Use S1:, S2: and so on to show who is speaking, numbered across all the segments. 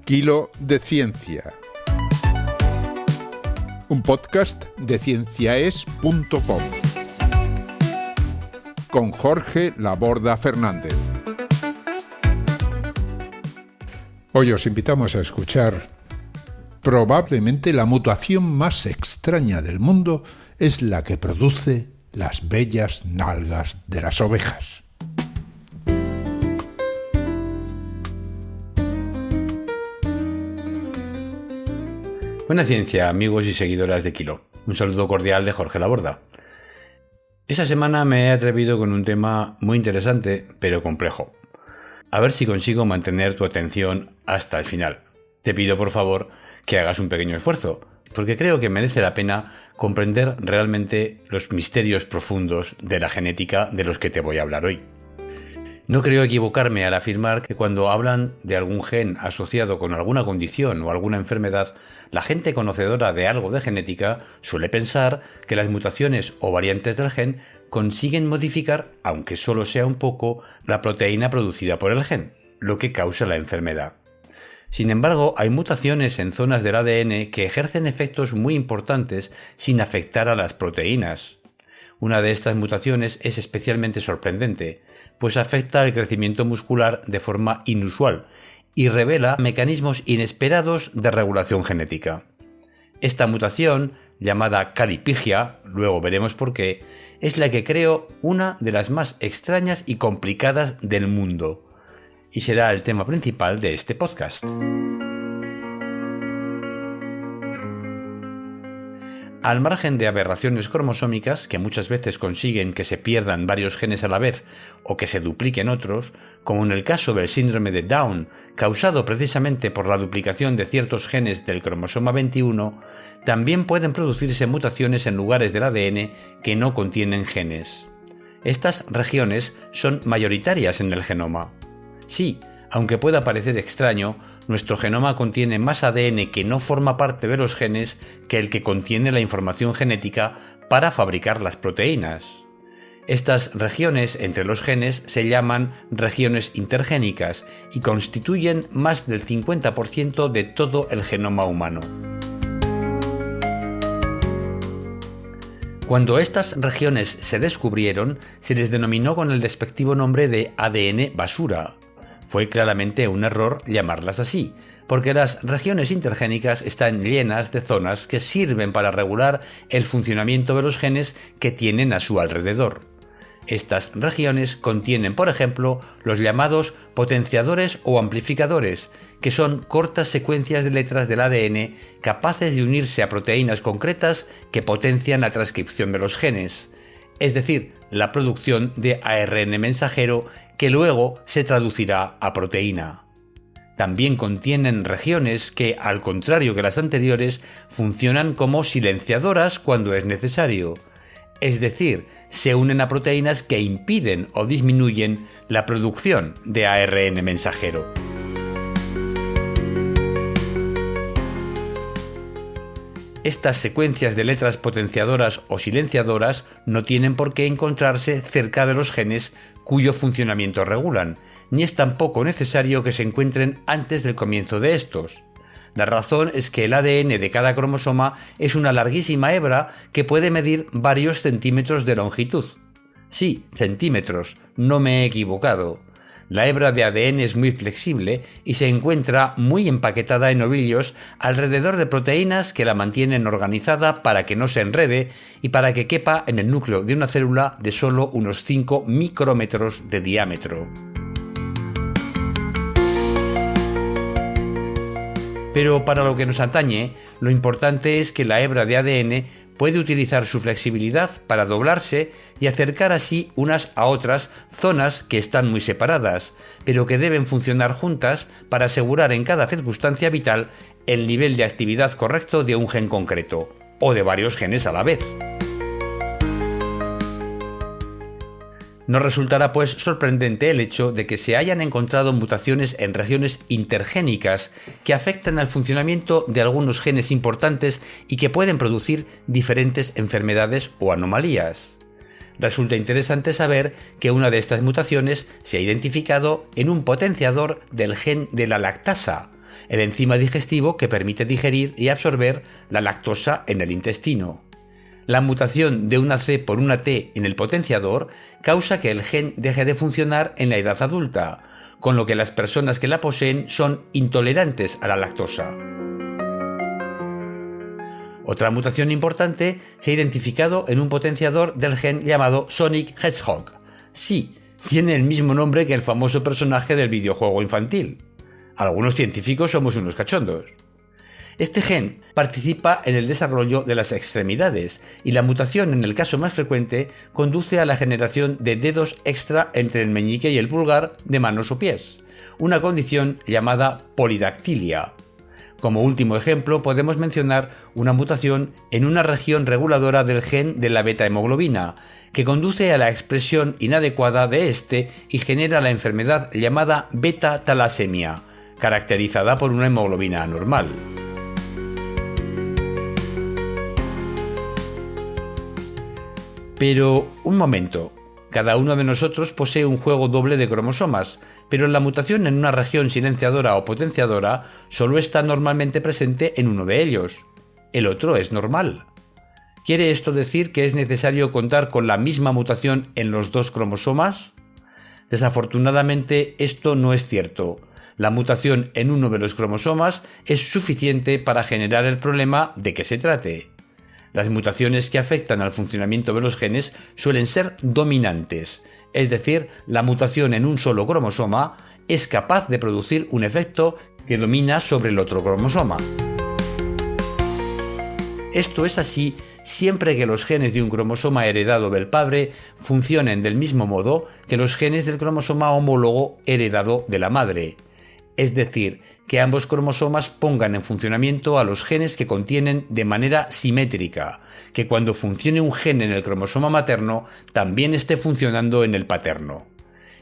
S1: Kilo de Ciencia, un podcast de cienciaes.com con Jorge Laborda Fernández. Hoy os invitamos a escuchar probablemente la mutación más extraña del mundo es la que produce las bellas nalgas de las ovejas.
S2: Buena ciencia, amigos y seguidoras de Kilo. Un saludo cordial de Jorge Laborda. Esta semana me he atrevido con un tema muy interesante, pero complejo. A ver si consigo mantener tu atención hasta el final. Te pido por favor que hagas un pequeño esfuerzo, porque creo que merece la pena comprender realmente los misterios profundos de la genética de los que te voy a hablar hoy. No creo equivocarme al afirmar que cuando hablan de algún gen asociado con alguna condición o alguna enfermedad, la gente conocedora de algo de genética suele pensar que las mutaciones o variantes del gen consiguen modificar, aunque solo sea un poco, la proteína producida por el gen, lo que causa la enfermedad. Sin embargo, hay mutaciones en zonas del ADN que ejercen efectos muy importantes sin afectar a las proteínas. Una de estas mutaciones es especialmente sorprendente, pues afecta al crecimiento muscular de forma inusual y revela mecanismos inesperados de regulación genética. Esta mutación, llamada calipigia, luego veremos por qué, es la que creó una de las más extrañas y complicadas del mundo, y será el tema principal de este podcast. Al margen de aberraciones cromosómicas que muchas veces consiguen que se pierdan varios genes a la vez o que se dupliquen otros, como en el caso del síndrome de Down, causado precisamente por la duplicación de ciertos genes del cromosoma 21, también pueden producirse mutaciones en lugares del ADN que no contienen genes. Estas regiones son mayoritarias en el genoma. Sí, aunque pueda parecer extraño, nuestro genoma contiene más ADN que no forma parte de los genes que el que contiene la información genética para fabricar las proteínas. Estas regiones entre los genes se llaman regiones intergénicas y constituyen más del 50% de todo el genoma humano. Cuando estas regiones se descubrieron, se les denominó con el despectivo nombre de ADN basura. Fue claramente un error llamarlas así, porque las regiones intergénicas están llenas de zonas que sirven para regular el funcionamiento de los genes que tienen a su alrededor. Estas regiones contienen, por ejemplo, los llamados potenciadores o amplificadores, que son cortas secuencias de letras del ADN capaces de unirse a proteínas concretas que potencian la transcripción de los genes, es decir, la producción de ARN mensajero que luego se traducirá a proteína. También contienen regiones que, al contrario que las anteriores, funcionan como silenciadoras cuando es necesario, es decir, se unen a proteínas que impiden o disminuyen la producción de ARN mensajero. Estas secuencias de letras potenciadoras o silenciadoras no tienen por qué encontrarse cerca de los genes cuyo funcionamiento regulan, ni es tampoco necesario que se encuentren antes del comienzo de estos. La razón es que el ADN de cada cromosoma es una larguísima hebra que puede medir varios centímetros de longitud. Sí, centímetros, no me he equivocado. La hebra de ADN es muy flexible y se encuentra muy empaquetada en ovillos alrededor de proteínas que la mantienen organizada para que no se enrede y para que quepa en el núcleo de una célula de solo unos 5 micrómetros de diámetro. Pero para lo que nos atañe, lo importante es que la hebra de ADN puede utilizar su flexibilidad para doblarse y acercar así unas a otras zonas que están muy separadas, pero que deben funcionar juntas para asegurar en cada circunstancia vital el nivel de actividad correcto de un gen concreto, o de varios genes a la vez. No resultará pues sorprendente el hecho de que se hayan encontrado mutaciones en regiones intergénicas que afectan al funcionamiento de algunos genes importantes y que pueden producir diferentes enfermedades o anomalías. Resulta interesante saber que una de estas mutaciones se ha identificado en un potenciador del gen de la lactasa, el enzima digestivo que permite digerir y absorber la lactosa en el intestino. La mutación de una C por una T en el potenciador causa que el gen deje de funcionar en la edad adulta, con lo que las personas que la poseen son intolerantes a la lactosa. Otra mutación importante se ha identificado en un potenciador del gen llamado Sonic Hedgehog. Sí, tiene el mismo nombre que el famoso personaje del videojuego infantil. Algunos científicos somos unos cachondos. Este gen participa en el desarrollo de las extremidades y la mutación, en el caso más frecuente, conduce a la generación de dedos extra entre el meñique y el pulgar de manos o pies, una condición llamada polidactilia. Como último ejemplo, podemos mencionar una mutación en una región reguladora del gen de la beta-hemoglobina, que conduce a la expresión inadecuada de este y genera la enfermedad llamada beta-talasemia, caracterizada por una hemoglobina anormal. Pero, un momento, cada uno de nosotros posee un juego doble de cromosomas, pero la mutación en una región silenciadora o potenciadora solo está normalmente presente en uno de ellos. El otro es normal. ¿Quiere esto decir que es necesario contar con la misma mutación en los dos cromosomas? Desafortunadamente, esto no es cierto. La mutación en uno de los cromosomas es suficiente para generar el problema de que se trate. Las mutaciones que afectan al funcionamiento de los genes suelen ser dominantes, es decir, la mutación en un solo cromosoma es capaz de producir un efecto que domina sobre el otro cromosoma. Esto es así siempre que los genes de un cromosoma heredado del padre funcionen del mismo modo que los genes del cromosoma homólogo heredado de la madre, es decir, que ambos cromosomas pongan en funcionamiento a los genes que contienen de manera simétrica, que cuando funcione un gen en el cromosoma materno, también esté funcionando en el paterno.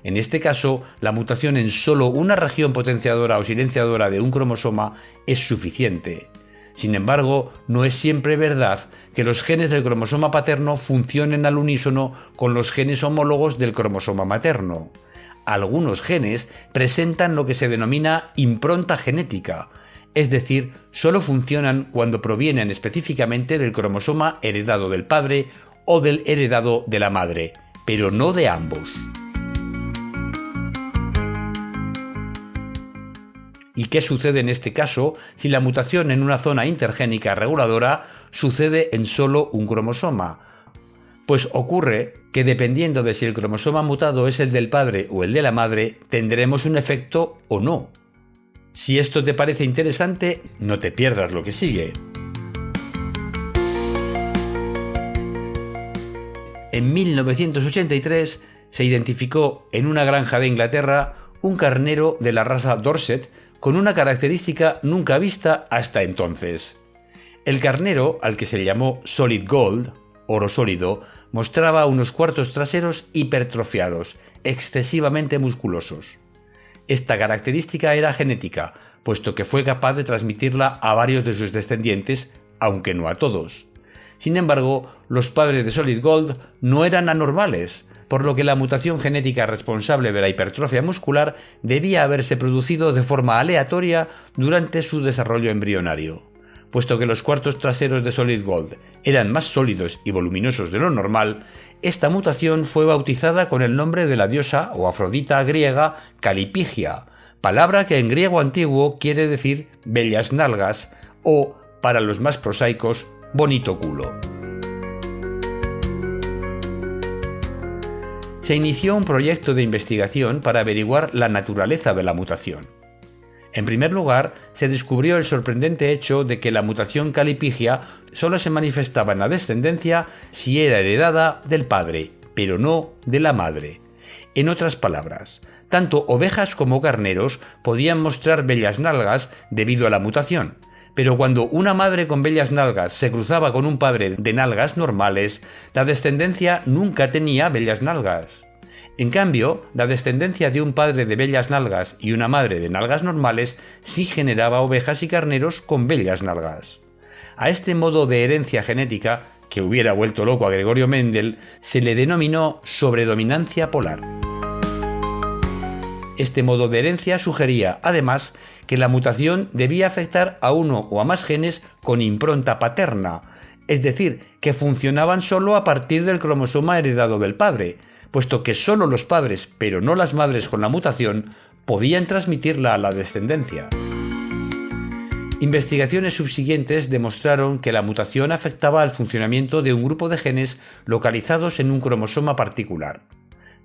S2: En este caso, la mutación en solo una región potenciadora o silenciadora de un cromosoma es suficiente. Sin embargo, no es siempre verdad que los genes del cromosoma paterno funcionen al unísono con los genes homólogos del cromosoma materno. Algunos genes presentan lo que se denomina impronta genética, es decir, solo funcionan cuando provienen específicamente del cromosoma heredado del padre o del heredado de la madre, pero no de ambos. ¿Y qué sucede en este caso si la mutación en una zona intergénica reguladora sucede en solo un cromosoma? Pues ocurre que dependiendo de si el cromosoma mutado es el del padre o el de la madre, tendremos un efecto o no. Si esto te parece interesante, no te pierdas lo que sigue. En 1983 se identificó en una granja de Inglaterra un carnero de la raza Dorset con una característica nunca vista hasta entonces. El carnero, al que se llamó Solid Gold, oro sólido, mostraba unos cuartos traseros hipertrofiados, excesivamente musculosos. Esta característica era genética, puesto que fue capaz de transmitirla a varios de sus descendientes, aunque no a todos. Sin embargo, los padres de Solid Gold no eran anormales, por lo que la mutación genética responsable de la hipertrofia muscular debía haberse producido de forma aleatoria durante su desarrollo embrionario. Puesto que los cuartos traseros de Solid Gold eran más sólidos y voluminosos de lo normal, esta mutación fue bautizada con el nombre de la diosa o afrodita griega Calipigia, palabra que en griego antiguo quiere decir bellas nalgas o, para los más prosaicos, bonito culo. Se inició un proyecto de investigación para averiguar la naturaleza de la mutación. En primer lugar, se descubrió el sorprendente hecho de que la mutación Calipigia solo se manifestaba en la descendencia si era heredada del padre, pero no de la madre. En otras palabras, tanto ovejas como carneros podían mostrar bellas nalgas debido a la mutación, pero cuando una madre con bellas nalgas se cruzaba con un padre de nalgas normales, la descendencia nunca tenía bellas nalgas. En cambio, la descendencia de un padre de bellas nalgas y una madre de nalgas normales sí generaba ovejas y carneros con bellas nalgas. A este modo de herencia genética, que hubiera vuelto loco a Gregorio Mendel, se le denominó sobredominancia polar. Este modo de herencia sugería, además, que la mutación debía afectar a uno o a más genes con impronta paterna, es decir, que funcionaban solo a partir del cromosoma heredado del padre, puesto que solo los padres, pero no las madres con la mutación, podían transmitirla a la descendencia. Investigaciones subsiguientes demostraron que la mutación afectaba al funcionamiento de un grupo de genes localizados en un cromosoma particular.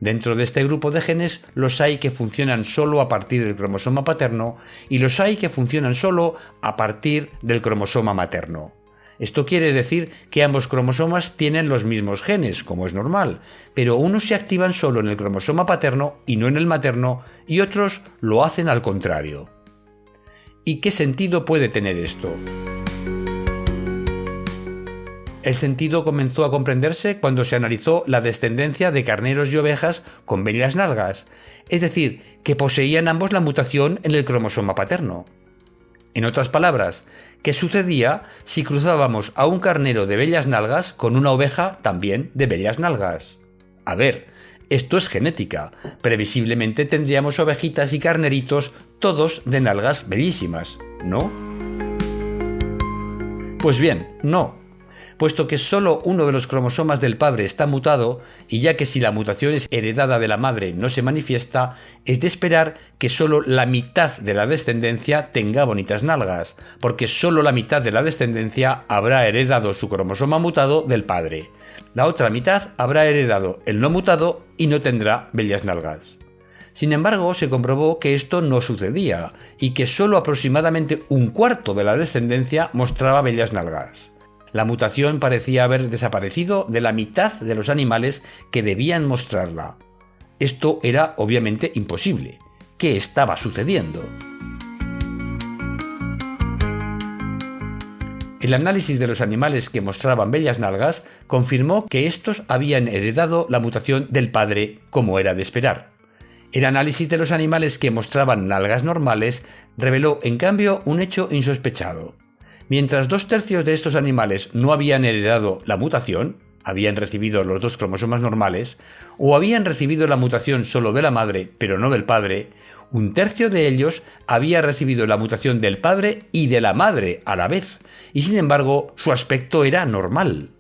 S2: Dentro de este grupo de genes los hay que funcionan solo a partir del cromosoma paterno y los hay que funcionan solo a partir del cromosoma materno. Esto quiere decir que ambos cromosomas tienen los mismos genes, como es normal, pero unos se activan solo en el cromosoma paterno y no en el materno, y otros lo hacen al contrario. ¿Y qué sentido puede tener esto? El sentido comenzó a comprenderse cuando se analizó la descendencia de carneros y ovejas con bellas nalgas, es decir, que poseían ambos la mutación en el cromosoma paterno. En otras palabras, ¿qué sucedía si cruzábamos a un carnero de bellas nalgas con una oveja también de bellas nalgas? A ver, esto es genética. Previsiblemente tendríamos ovejitas y carneritos todos de nalgas bellísimas, ¿no? Pues bien, no. Puesto que solo uno de los cromosomas del padre está mutado, y ya que si la mutación es heredada de la madre no se manifiesta, es de esperar que solo la mitad de la descendencia tenga bonitas nalgas, porque solo la mitad de la descendencia habrá heredado su cromosoma mutado del padre. La otra mitad habrá heredado el no mutado y no tendrá bellas nalgas. Sin embargo, se comprobó que esto no sucedía, y que solo aproximadamente un cuarto de la descendencia mostraba bellas nalgas. La mutación parecía haber desaparecido de la mitad de los animales que debían mostrarla. Esto era obviamente imposible. ¿Qué estaba sucediendo? El análisis de los animales que mostraban bellas nalgas confirmó que estos habían heredado la mutación del padre, como era de esperar. El análisis de los animales que mostraban nalgas normales reveló, en cambio, un hecho insospechado. Mientras 2/3 de estos animales no habían heredado la mutación, habían recibido los dos cromosomas normales, o habían recibido la mutación solo de la madre, pero no del padre, 1/3 de ellos había recibido la mutación del padre y de la madre a la vez, y sin embargo su aspecto era normal.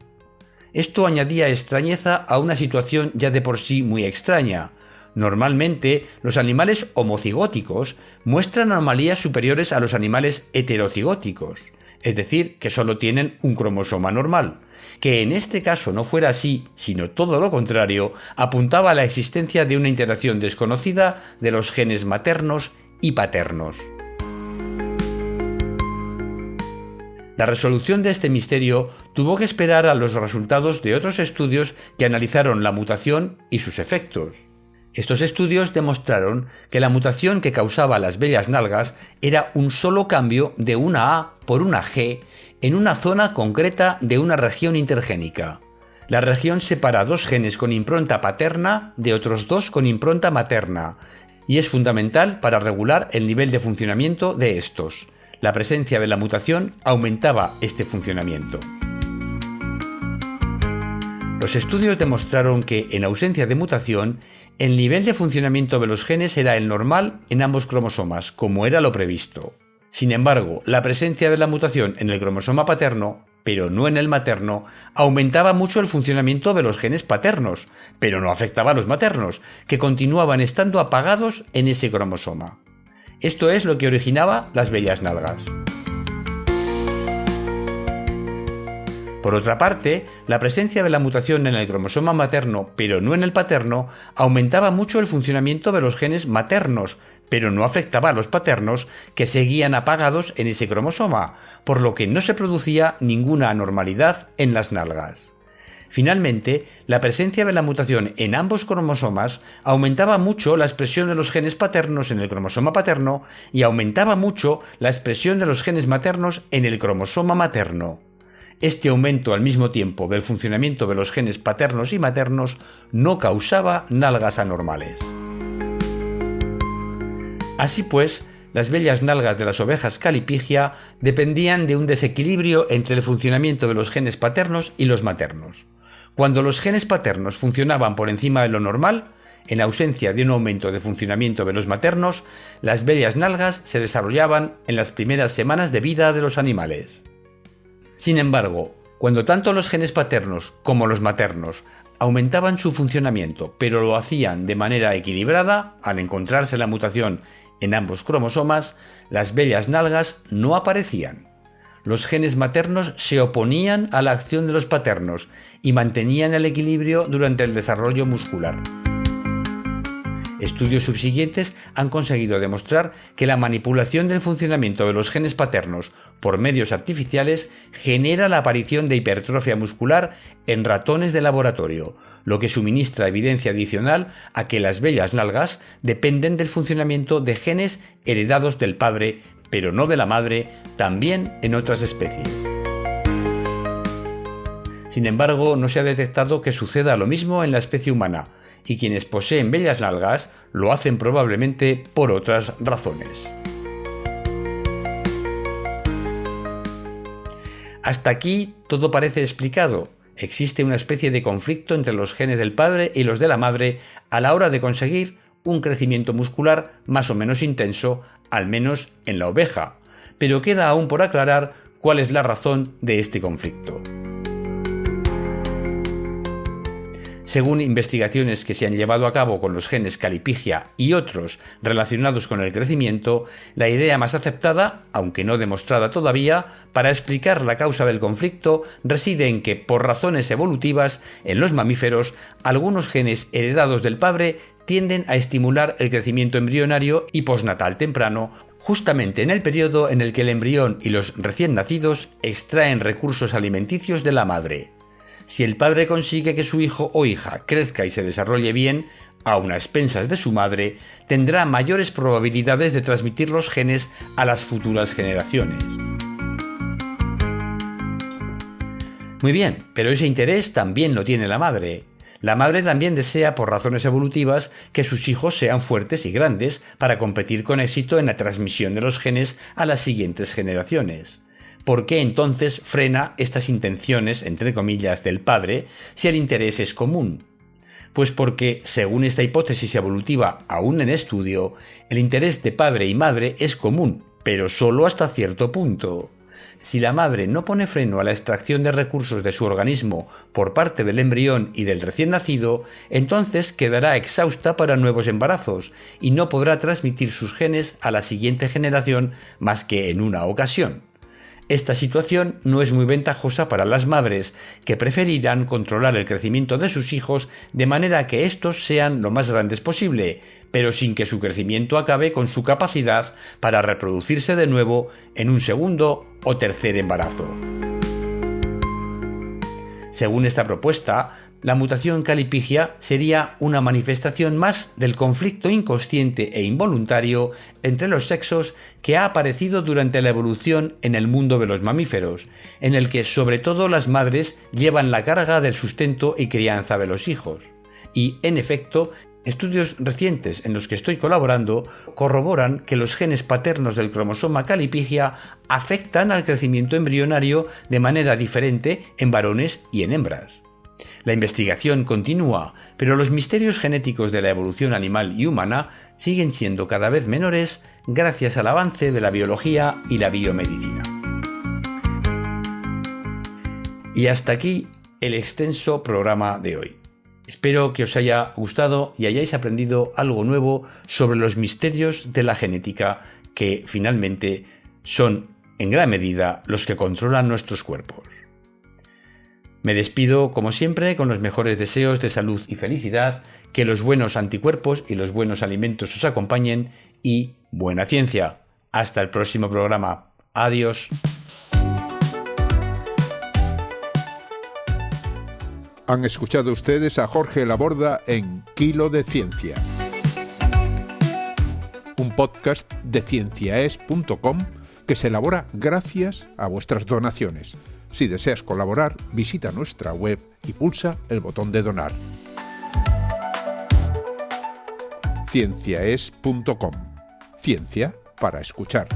S2: Esto añadía extrañeza a una situación ya de por sí muy extraña. Normalmente, los animales homocigóticos muestran anomalías superiores a los animales heterocigóticos, es decir, que solo tienen un cromosoma normal. Que en este caso no fuera así, sino todo lo contrario, apuntaba a la existencia de una interacción desconocida de los genes maternos y paternos. La resolución de este misterio tuvo que esperar a los resultados de otros estudios que analizaron la mutación y sus efectos. Estos estudios demostraron que la mutación que causaba las bellas nalgas era un solo cambio de una A por una G en una zona concreta de una región intergénica. La región separa dos genes con impronta paterna de otros dos con impronta materna y es fundamental para regular el nivel de funcionamiento de estos. La presencia de la mutación aumentaba este funcionamiento. Los estudios demostraron que, en ausencia de mutación, el nivel de funcionamiento de los genes era el normal en ambos cromosomas, como era lo previsto. Sin embargo, la presencia de la mutación en el cromosoma paterno, pero no en el materno, aumentaba mucho el funcionamiento de los genes paternos, pero no afectaba a los maternos, que continuaban estando apagados en ese cromosoma. Esto es lo que originaba las bellas nalgas. Por otra parte, la presencia de la mutación en el cromosoma materno, pero no en el paterno, aumentaba mucho el funcionamiento de los genes maternos, pero no afectaba a los paternos, que seguían apagados en ese cromosoma, por lo que no se producía ninguna anormalidad en las nalgas. Finalmente, la presencia de la mutación en ambos cromosomas aumentaba mucho la expresión de los genes paternos en el cromosoma paterno y aumentaba mucho la expresión de los genes maternos en el cromosoma materno. Este aumento al mismo tiempo del funcionamiento de los genes paternos y maternos no causaba nalgas anormales. Así pues, las bellas nalgas de las ovejas calipigia dependían de un desequilibrio entre el funcionamiento de los genes paternos y los maternos. Cuando los genes paternos funcionaban por encima de lo normal, en ausencia de un aumento de funcionamiento de los maternos, las bellas nalgas se desarrollaban en las primeras semanas de vida de los animales. Sin embargo, cuando tanto los genes paternos como los maternos aumentaban su funcionamiento, pero lo hacían de manera equilibrada, al encontrarse la mutación en ambos cromosomas, las bellas nalgas no aparecían. Los genes maternos se oponían a la acción de los paternos y mantenían el equilibrio durante el desarrollo muscular. Estudios subsiguientes han conseguido demostrar que la manipulación del funcionamiento de los genes paternos por medios artificiales genera la aparición de hipertrofia muscular en ratones de laboratorio, lo que suministra evidencia adicional a que las bellas nalgas dependen del funcionamiento de genes heredados del padre, pero no de la madre, también en otras especies. Sin embargo, no se ha detectado que suceda lo mismo en la especie humana, y quienes poseen bellas nalgas lo hacen probablemente por otras razones. Hasta aquí todo parece explicado. Existe una especie de conflicto entre los genes del padre y los de la madre a la hora de conseguir un crecimiento muscular más o menos intenso, al menos en la oveja, pero queda aún por aclarar cuál es la razón de este conflicto. Según investigaciones que se han llevado a cabo con los genes calipigia y otros relacionados con el crecimiento, la idea más aceptada, aunque no demostrada todavía, para explicar la causa del conflicto reside en que, por razones evolutivas, en los mamíferos, algunos genes heredados del padre tienden a estimular el crecimiento embrionario y postnatal temprano, justamente en el periodo en el que el embrión y los recién nacidos extraen recursos alimenticios de la madre. Si el padre consigue que su hijo o hija crezca y se desarrolle bien, aun a expensas de su madre, tendrá mayores probabilidades de transmitir los genes a las futuras generaciones. Muy bien, pero ese interés también lo tiene la madre. La madre también desea, por razones evolutivas, que sus hijos sean fuertes y grandes para competir con éxito en la transmisión de los genes a las siguientes generaciones. ¿Por qué entonces frena estas intenciones, entre comillas, del padre, si el interés es común? Pues porque, según esta hipótesis evolutiva aún en estudio, el interés de padre y madre es común, pero solo hasta cierto punto. Si la madre no pone freno a la extracción de recursos de su organismo por parte del embrión y del recién nacido, entonces quedará exhausta para nuevos embarazos y no podrá transmitir sus genes a la siguiente generación más que en una ocasión. Esta situación no es muy ventajosa para las madres, que preferirán controlar el crecimiento de sus hijos de manera que estos sean lo más grandes posible, pero sin que su crecimiento acabe con su capacidad para reproducirse de nuevo en un segundo o tercer embarazo. Según esta propuesta, la mutación calipigia sería una manifestación más del conflicto inconsciente e involuntario entre los sexos que ha aparecido durante la evolución en el mundo de los mamíferos, en el que sobre todo las madres llevan la carga del sustento y crianza de los hijos. Y, en efecto, estudios recientes en los que estoy colaborando corroboran que los genes paternos del cromosoma calipigia afectan al crecimiento embrionario de manera diferente en varones y en hembras. La investigación continúa, pero los misterios genéticos de la evolución animal y humana siguen siendo cada vez menores gracias al avance de la biología y la biomedicina. Y hasta aquí el extenso programa de hoy. Espero que os haya gustado y hayáis aprendido algo nuevo sobre los misterios de la genética que finalmente son en gran medida los que controlan nuestros cuerpos. Me despido, como siempre, con los mejores deseos de salud y felicidad, que los buenos anticuerpos y los buenos alimentos os acompañen y buena ciencia. Hasta el próximo programa. Adiós.
S1: Han escuchado ustedes a Jorge Laborda en Kilo de Ciencia, un podcast de cienciaes.com que se elabora gracias a vuestras donaciones. Si deseas colaborar, visita nuestra web y pulsa el botón de donar. cienciaes.com. Ciencia para escuchar.